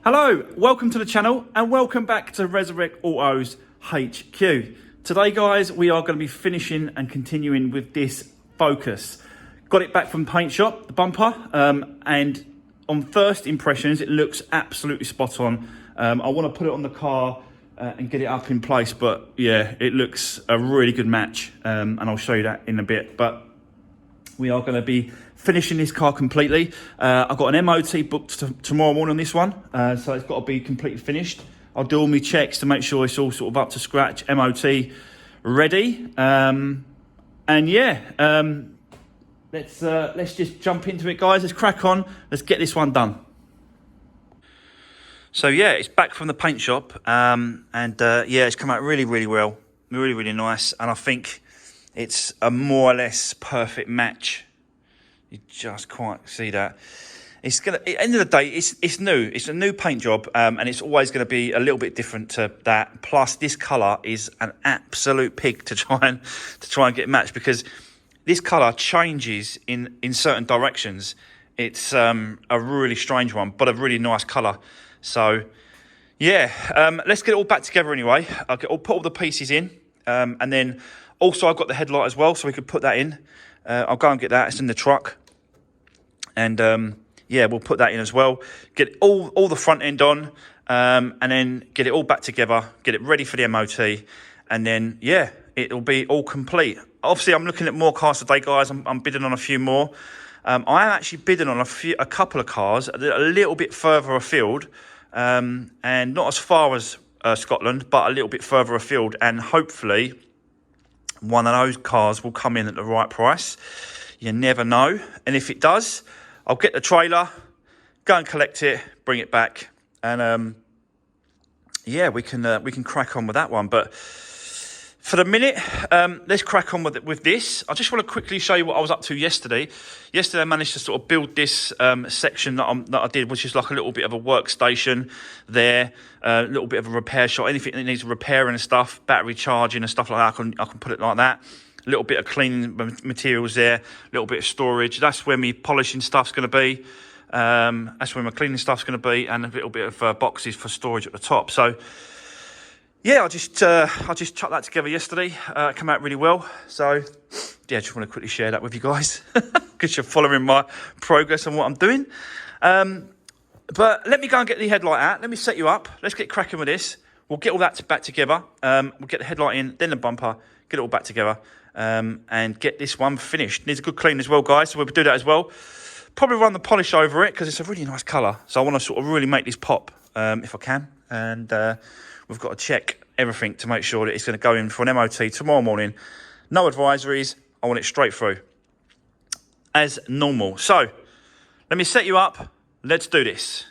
Hello, welcome to the channel and welcome back to Resurrect Autos HQ. Today guys, we are going to be finishing and continuing with this Focus. Got it back from paint shop, the bumper, and on first impressions it looks absolutely spot on. I want to put it on the car and get it up in place, but yeah, it looks a really good match, and I'll show you that in a bit. But we are going to be finishing this car completely. I've got an MOT booked tomorrow morning on this one, so it's got to be completely finished. I'll do all my checks to make sure it's all sort of up to scratch, MOT ready. And yeah, let's just jump into it, guys. Let's crack on. Let's get this one done. So yeah, it's back from the paint shop, and yeah, it's come out really well, really nice, and I think it's a more or less perfect match. You just can't see that. It's gonna, at the end of the day, it's new. It's a new paint job, and it's always going to be a little bit different to that. Plus, this colour is an absolute pig to try and get matched, because this colour changes in certain directions. It's a really strange one, but a really nice colour. So yeah, let's get it all back together anyway. I'll put all the pieces in, and then also I've got the headlight as well, so we could put that in. I'll go and get that. It's in the truck. And yeah, we'll put that in as well. Get all the front end on, and then get it all back together. Get it ready for the MOT, and then yeah, it'll be all complete. Obviously, I'm looking at more cars today, guys. I'm bidding on a few more. I am actually bidding on a couple of cars a little bit further afield, and not as far as Scotland, but a little bit further afield. And hopefully, one of those cars will come in at the right price. You never know, and if it does, I'll get the trailer, go and collect it, bring it back, and yeah, we can crack on with that one. But for the minute, let's crack on with this. I just want to quickly show you what I was up to yesterday. Yesterday, I managed to sort of build this section that I did, which is like a little bit of a workstation there, a little bit of a repair shop. Anything that needs repairing and stuff, battery charging and stuff like that, I can put it like that. A little bit of cleaning materials there, a little bit of storage. That's where my polishing stuff's going to be. That's where my cleaning stuff's going to be, and a little bit of boxes for storage at the top. So yeah, I just chucked that together yesterday. It came out really well. So yeah, just want to quickly share that with you guys, because you're following my progress on what I'm doing. But let me go and get the headlight out. Let me set you up. Let's get cracking with this. We'll get all that back together. We'll get the headlight in, then the bumper, get it all back together, and get this one finished. Needs a good clean as well, guys, so we'll do that as well. Probably run the polish over it, because it's a really nice colour. So I want to sort of really make this pop, if I can. And we've got to check everything to make sure that it's going to go in for an MOT tomorrow morning. No advisories. I want it straight through, as normal. So let me set you up. Let's do this.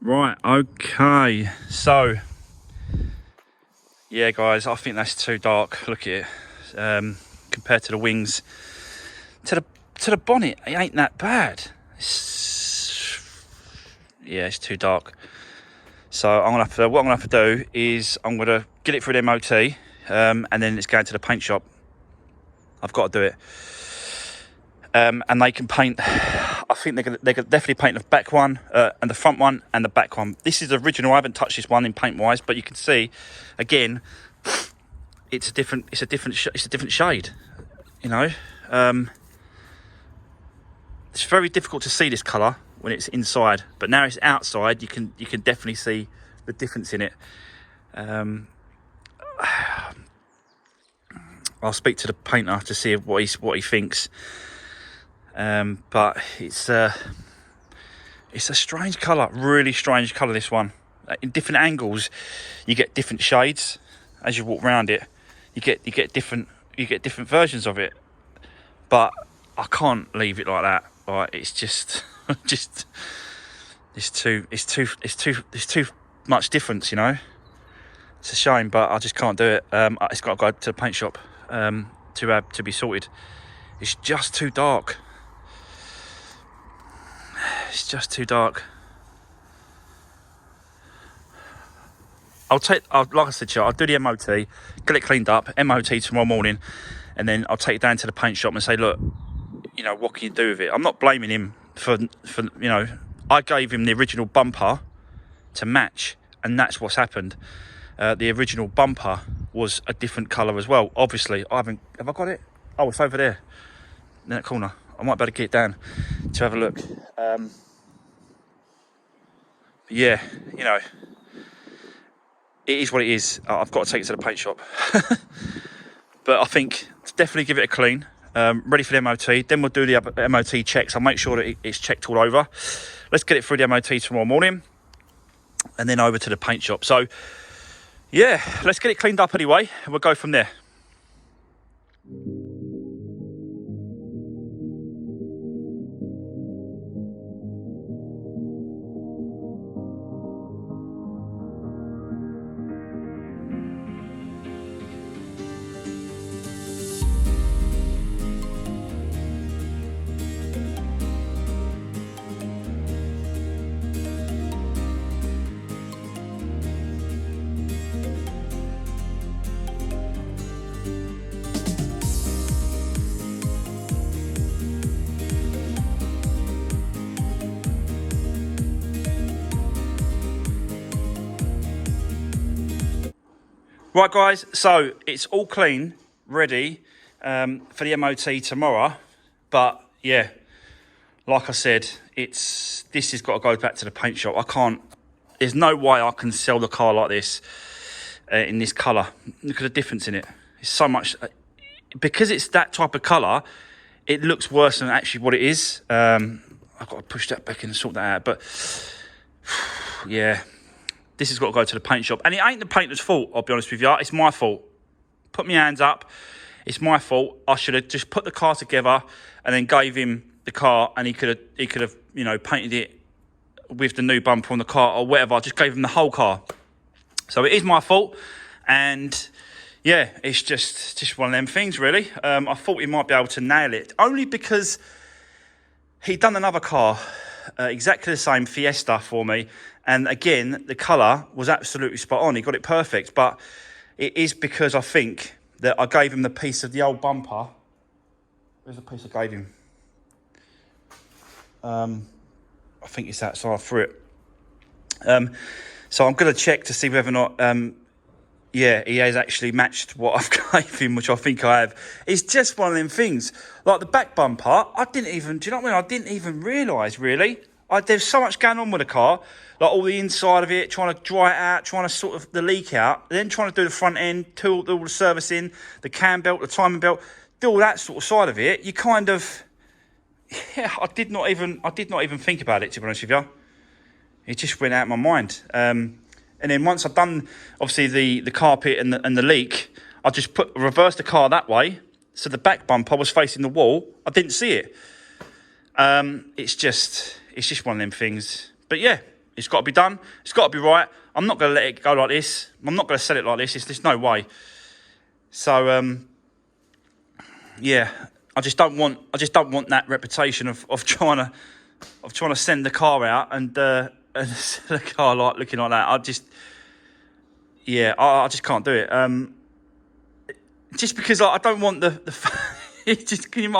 Right, okay, so yeah guys, I think that's too dark. Look at it, compared to the wings, to the bonnet, it ain't that bad. Yeah, it's too dark. So what I'm gonna have to do is I'm gonna get it through the MOT, and then it's going to the paint shop. I've got to do it. And they can paint, I think they could definitely paint the back one, and the front one and the back one. This is original. I haven't touched this one in paint wise, but you can see again, it's a different shade. You know, it's very difficult to see this colour when it's inside, but now it's outside. You can definitely see the difference in it. I'll speak to the painter to see what he thinks. But it's a strange colour, really strange colour, this one. In different angles you get different shades. As you walk around it, you get different versions of it, but I can't leave it like that. Like, it's just it's too much difference, you know. It's a shame, but I just can't do it. It's got to go to the paint shop to be sorted. It's just too dark. It's just too dark. Like I said to you, I'll do the MOT, get it cleaned up, MOT tomorrow morning, and then I'll take it down to the paint shop and say, look, you know, what can you do with it? I'm not blaming him for you know, I gave him the original bumper to match, and that's what's happened. The original bumper was a different colour as well. Obviously, have I got it? Oh, it's over there in that corner. I might better get down to have a look. Yeah, you know, it is what it is. I've got to take it to the paint shop. But I think definitely give it a clean, ready for the MOT. Then we'll do the MOT checks. I'll make sure that it's checked all over. Let's get it through the MOT tomorrow morning, and then over to the paint shop. So yeah, let's get it cleaned up anyway, and we'll go from there. Right, guys, so it's all clean, ready for the MOT tomorrow. But yeah, like I said, this has got to go back to the paint shop. I can't. There's no way I can sell the car like this in this colour. Look at the difference in it. It's so much because it's that type of colour. It looks worse than actually what it is. I've got to push that back in and sort that out. But yeah. This has got to go to the paint shop. And it ain't the painter's fault, I'll be honest with you. It's my fault. Put my hands up. It's my fault. I should have just put the car together and then gave him the car, and he could have, you know, painted it with the new bumper on the car or whatever. I just gave him the whole car. So it is my fault. And yeah, it's just one of them things, really. I thought he might be able to nail it. Only because he'd done another car, exactly the same Fiesta for me. And again, the colour was absolutely spot on. He got it perfect. But it is because I think that I gave him the piece of the old bumper. Where's the piece I gave him? I think it's that, so I threw it. So I'm going to check to see whether or not, yeah, he has actually matched what I've gave him, which I think I have. It's just one of them things. Like the back bumper, I didn't even, do you know what I mean? I didn't even realise, really. There's so much going on with the car. Like all the inside of it, trying to dry it out, trying to sort of the leak out, then trying to do the front end, do all the servicing, the cam belt, the timing belt, do all that sort of side of it. You kind of, yeah, I did not even think about it, to be honest with you. It just went out of my mind. And then once I'd done, obviously, the carpet and the leak, I just reversed the car that way, so the back bumper was facing the wall. I didn't see it. It's just one of them things. But yeah, it's got to be done. It's got to be right. I'm not going to let it go like this. I'm not going to sell it like this. There's no way. So yeah, I just don't want that reputation of trying to send the car out and sell the car like looking like that. I just can't do it. Just because I don't want the I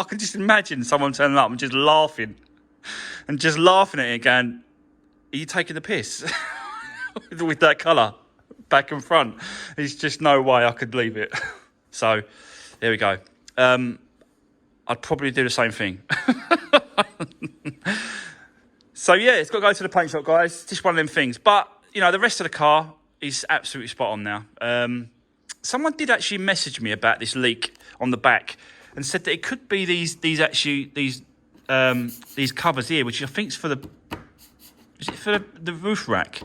can just imagine someone turning up and just laughing at it, going, "Are you taking the piss?" with that colour, back and front. There's just no way I could leave it. So, there we go. I'd probably do the same thing. So, yeah, it's got to go to the paint shop, guys. It's just one of them things. But, you know, the rest of the car is absolutely spot on now. Someone did actually message me about this leak on the back and said that it could be these covers here, which I think is for the roof rack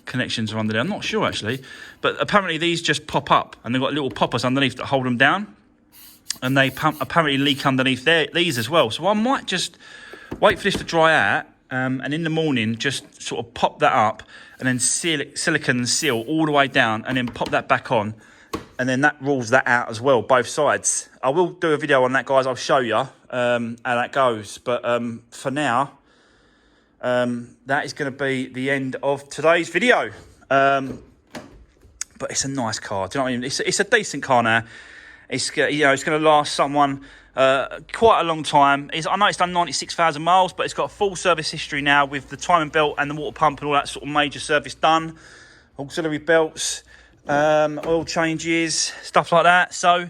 connections are under there. I'm not sure actually, but apparently these just pop up and they've got little poppers underneath that hold them down, and they apparently leak underneath these as well. So I might just wait for this to dry out, and in the morning just sort of pop that up and then silicone seal all the way down, and then pop that back on, and then that rules that out as well, both sides. I will do a video on that, guys. I'll show you how that goes. But for now, that is going to be the end of today's video. But it's a nice car. Do you know what I mean? It's a decent car now. It's going to last someone quite a long time. I know it's done 96,000 miles, but it's got a full service history now with the timing belt and the water pump and all that sort of major service done. Auxiliary belts, oil changes, stuff like that. So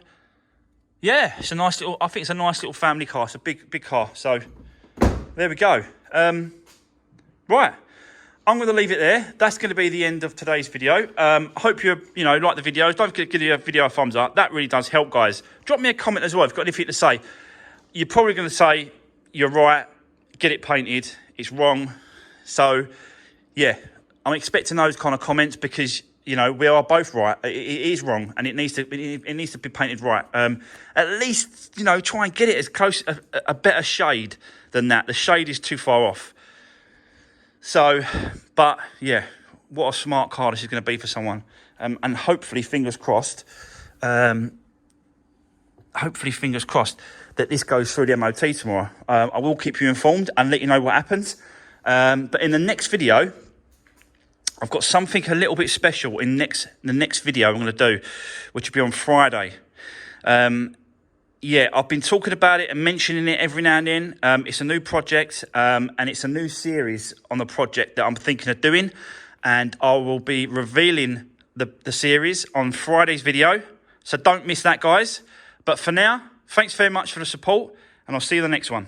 yeah, it's a nice little. I think it's a nice little family car. It's a big car. So there we go. Right, I'm going to leave it there. That's going to be the end of today's video. I hope you like the videos. Don't forget to give the video a thumbs up. That really does help, guys. Drop me a comment as well if you've got anything to say. You're probably going to say, you're right, get it painted, it's wrong. So, yeah, I'm expecting those kind of comments because, you know, we are both right. It is wrong, and it needs to be painted right. At least, you know, try and get it as close, a better shade than that. The shade is too far off. So, but yeah, what a smart car this is going to be for someone. And hopefully, fingers crossed, that this goes through the MOT tomorrow. I will keep you informed and let you know what happens. But in the next video, I've got something a little bit special in the next video I'm going to do, which will be on Friday. Yeah, I've been talking about it and mentioning it every now and then. It's a new project, and it's a new series on the project that I'm thinking of doing. And I will be revealing the series on Friday's video. So don't miss that, guys. But for now, thanks very much for the support, and I'll see you in the next one.